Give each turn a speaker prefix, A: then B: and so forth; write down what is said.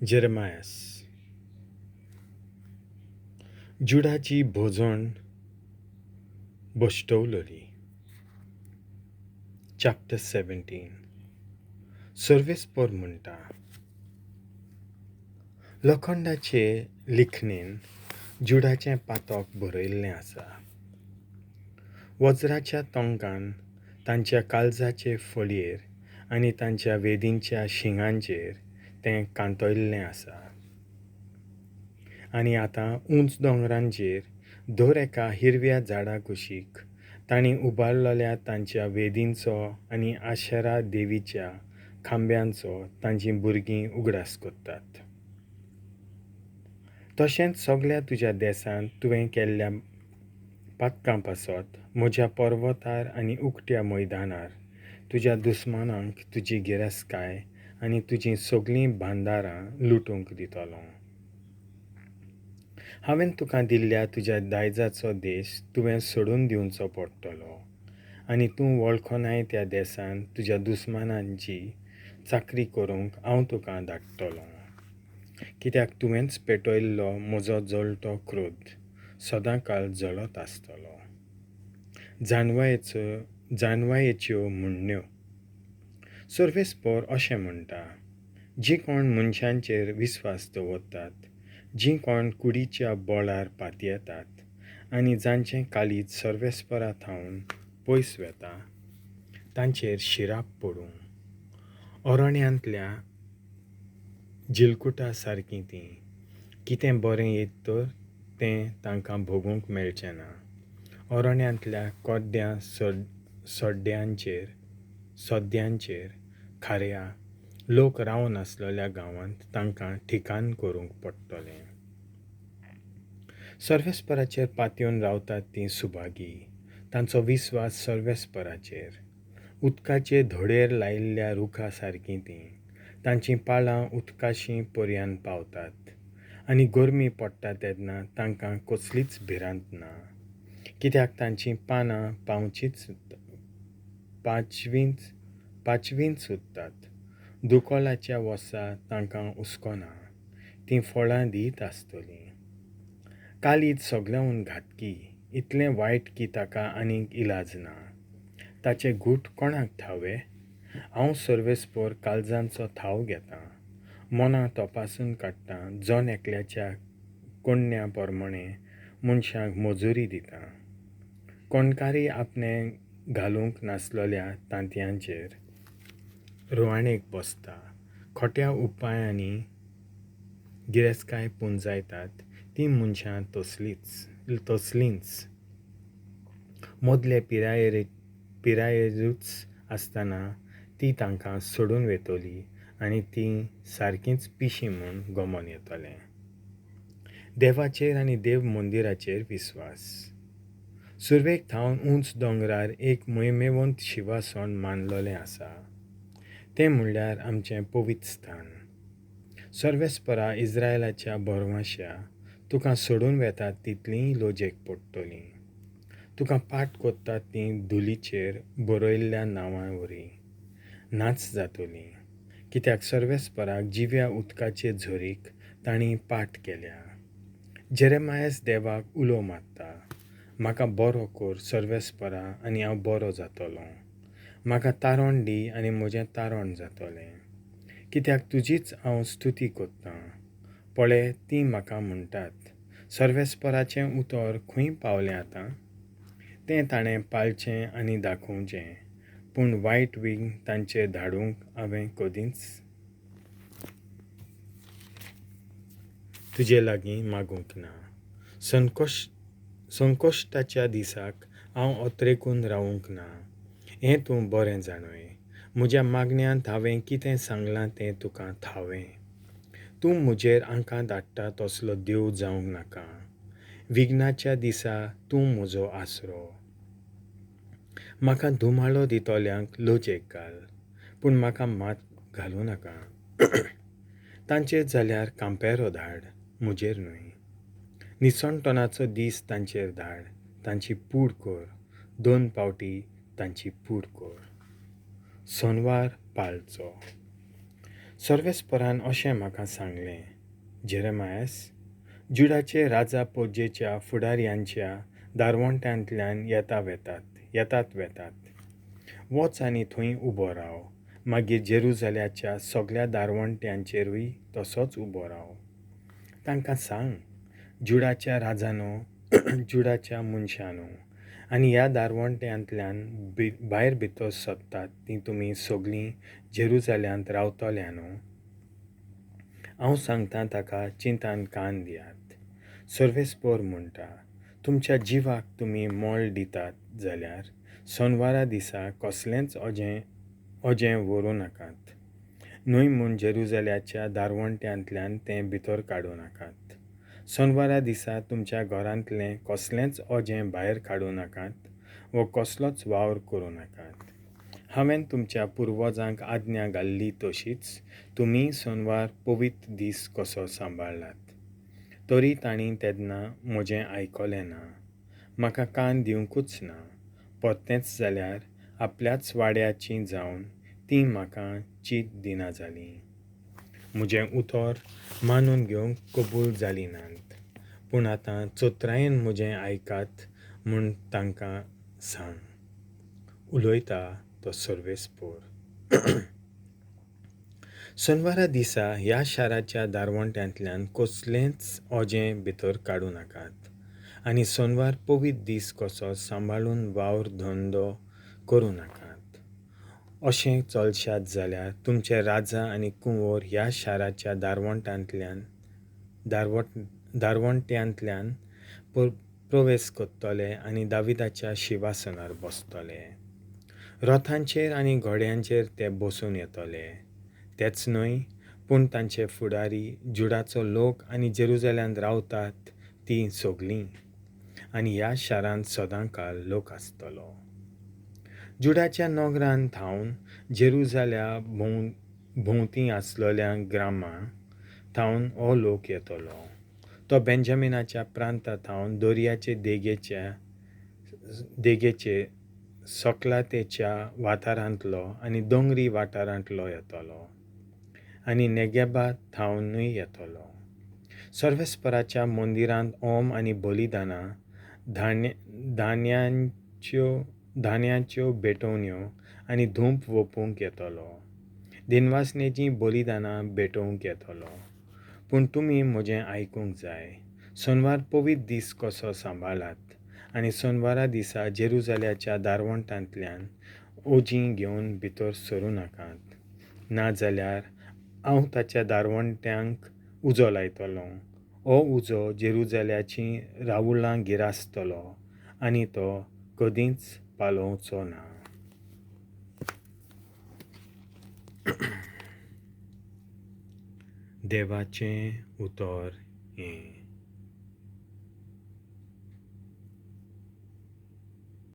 A: जेरेमायास जुडाची भोजण बसतवलोली. चॅप्टर 17. सर्वेस्पर म्हणटा. लोखंडाचे लिखणेन जुडाचें पातोक बरयल्लें आसा. वज्राच्या तोंकान तांच्या काळजाचे फळयेर आनी तांच्या वेदींच्या शिंगांचेर तें कांतयल्लें आसा. आनी आतां उंच दोंगरांचेर दर एका हिरव्या झाडा कुशीक तांणी उबारलेल्या तांच्या वेदींचो आनी आशेरा देवीच्या खांब्यांचो तांचीं भुरगीं उगडास कोत्तात. तशेंच सगळ्या तुज्या देसांत तुवें केल्ल्या पातकां पासत म्हज्या पर्वतार आनी उक्त्या मैदानार तुज्या दुस्मानांक तुजी गिरेस्तकाय आनी तुजीं सगळीं बांदारां लुटूंक दितलो. हांवें तुका दिल्ल्या तुज्या दायजाचो देश तुवें सोडून दिवचो पडटलो आनी तूं वळखनाय त्या देसांत तुज्या दुस्मानांची चाकरी करूंक हांव तुका धाडटलों. कित्याक तुवेंच पेटयल्लो म्हजो जळटो क्रोध सदांकाळ जळत आसतलो. जानवायेच्यो म्हणण्यो. सर्वेस्पर अशें म्हणटा. जीं कोण मनशांचेर विस्वास दवरतात, जीं कोण कुडीच्या बोळार पातयेतात आनी जांचें काळीज सर्वेस्परा थावन पयस वेता, तांचेर शिराप पडूं. अरण्यांतल्या जिलकुटा सारकीं तीं. कितें बरें येत तर तें तांकां भोगूंक मेळचें ना. अरण्यांतल्या कोड्ड्या सोद्यांचेर खाऱ्या लोक रावन आसलेल्या गांवांत तांकां ठिकाण करूंक पडटलें. सर्वेस्पराचेर पातयेवन रावतात तीं सुभागी. तांचो विस्वास सर्वेस्पराचेर. उदकाचे धडेर लायिल्ल्या रुखा सारकीं तीं. तांचीं पाळां उदकाशीं पर्यान पावतात आनी गरमी पडटा तेन्ना तांकां कसलीच भिरांत ना. कित्याक तांचीं पानां पाचवींच सुद्तात. दुकोलाच्या वसा तांकां हुस्कोना. तीं फळां दीत आसतलीं. काळीज सगळ्यांहून घातकी. इतलें वायट की ताका आनीक इलाज ना. ताचे घूट कोणाक ठावे? हांव सर्वेस्पर काळजांचो थाव घेतां. मनां तपासून काडटां. जन एकल्याच्या कोण्ण्या प्रमाणें मनशांक मजुरी दिता. कोणकारी आपणें घालूंक नासलेल्या तांतयांचेर रुवाणेक बसता. खोट्या उपायांनी गिरेस्तकाय पुंजायतात तीं मनशां तसलींच. मोदले पिरायेरूच आसतना ती तांकां सोडून वेतली आनी तीं सारकींच पिशीं म्हूण गमोन येतलें. देवाचेर आनी देव मंदिराचेर विस्वास. सुरवेक थावन उंच दोंगरार एक मोहिमेवंत शिवासन मांडलोलें आसा. तें म्हणल्यार आमचें पवित्र स्थान. सर्वेस्परा इस्रायलाच्या भरवश्या तुका सोडून वेतात तितलीं लोजेक पडटलीं. तुका पाट कोत्तात तीं धुलीचेर बरयल्ल्या नांवां वरी नाच जातली. कित्याक सर्वेस्पराक जिव्या उदकाचे झरीक तांणी पाट केल्या. जेरेमायास देवाक उलो मारता. म्हाका बरो कर सर्वेस्परा आनी हांव बरो जातलों. म्हाका तारण दी आनी म्हजें तारण जातलें. कित्याक तुजीच हांव स्तुती कोत्तां. पळय, तीं म्हाका म्हणटात. सर्वेस्पराचें उतर खंय पावलें आतां? तें ताणें पाळचें आनी दाखोवचें, पूण वायट विघ्न तांचेर धाडूंक हांवें कदींच तुजे लागीं मागूंक ना. संकोश्टाच्या दिसाक हांव ओत्रेकून रावूंक ना. हें तूं बरें जाणय. म्हज्या मागण्यांत हांवें कितें सांगलां तें तुका ठावें. तूं म्हजेर आंकां धाडटा तसलो देव जावंक नाका. विघ्नाच्या दिसा तूं म्हजो आसरो. म्हाका धुमाळो दितल्यांक लजेक घाल, पूण म्हाका मात घालूं नाका. तांचेर जाल्यार कांपेरो धाड, म्हजेर न्हय. निसणटणाचो दीस तांचेर धाड. तांची पूड कर. 2 पावटी तांची पूड कर. सोनवार पाळचो. सर्वेस्परान अशें म्हाका सांगलें, जेरेमायस, जुडाचे राजा पोजेच्या फुडाऱ्यांच्या darvon-tteantlean येतात वेतात. वच आनी थंय उबो राव. मागीर जेरुजाल्याच्या सगळ्या darvon-tteanचेरूय तसोच उबो राव. तांकां सांग, जुडाच्या राजानो, जुडाच्या मनशानो, आनी ह्या darvon-tteantlean भायर भितर सोदतात ती तुमी सगळीं जेरुजाल्यांत रावतल्या न्हू. हांव सांगतां ताका चिंतान कान दियात. सर्वेस्पर म्हणटा, तुमच्या जिवाक तुमी मोल दितात जाल्यार सोनवारा दिसा कसलेंच ओजें व्हरूं नाकात. न्हय म्हूण जेरुजाल्याच्या darvon-tteantlean तें भितर काडूं नाकात. सोनवारा दिसा तुमच्या घरांतलें कसलेंच ओजें भायर काडूं नाकात वो कसलोच वावर करूं नाकात. हांवें तुमच्या पुर्वजांक adnia घाल्ली तशीच तुमी सोनवार पवित्र दीस कसो सांबाळ्ळात. तोरी तांणी तेन्ना म्हजें आयकलें ना, म्हाका कान दिवंकूच ना. परतेंच जाल्यार आपल्याच वाड्याचीं जावन तीं म्हाका चीत दिना जालीं. म्हजें उतर मानून घेवंक कबूल जालीं नात. पूण आतां चोत्रायेन म्हजें आयकात म्हूण तांकां सांग. उलोयता तो सर्वेस्पर. सोनवारा दिसा ह्या शाराच्या darvon-tteantlean कसलेंच ओजें भितर काडूं नाकात. आनी सोनवार पवित्र दीस कसो सांबाळून vavr-dhondo करूं नाकात. अशें चलशात जाल्यार तुमचे राजा आनी कुंवर ह्या शाराच्या darvon-tteantlean प्रवेश करतले आनी दाविदाच्या शिवासनार बसतले. रथांचेर आनी घोड्यांचेर ते बसून येतले. तेच न्हय, पूण तांचे फुडारी जुडाचो लोक आनी जेरुजाल्यांत रावतात तीं सगळीं. आनी ह्या शारांत सदांकाळ लोक आसतलो. जुडाच्या नगरांत थावन जेरुजाल्या भोंवती आसलेल्या ग्रामां थावन हो लोक येतलो. तो बेंजामिनाच्या प्रांता थावन दर्याचे देगेचे सकलातेच्या वाठारांतलो आनी दोंगरी वाठारांतलो येतलो. आनी नेगेबा थावनूय येतलो. सर्वेस्पराच्या मंदिरांत ओम आनी बलिदानां, धान्याच्यो भेटवण्यो आनी धूप वोपूंक येतलो. दिनवासनेचीं बलिदानां भेटोवंक येतलो. पूण तुमी म्हजें आयकूंक जाय. सोनवार पवित्र दीस कसो सांबाळात आनी सोनवारा दिसा जेरुजाल्याच्या darvon-tteantlean ओजीं घेवन भितर सरूं नाकात. नाजाल्यार हांव ताच्या darvon-tteanक उजो लायतलों. हो उजो जेरुजाल्याचीं राहुलां गिरासतलो आनी तो कदींच पालोवचो ना. देवाचें उतर हें.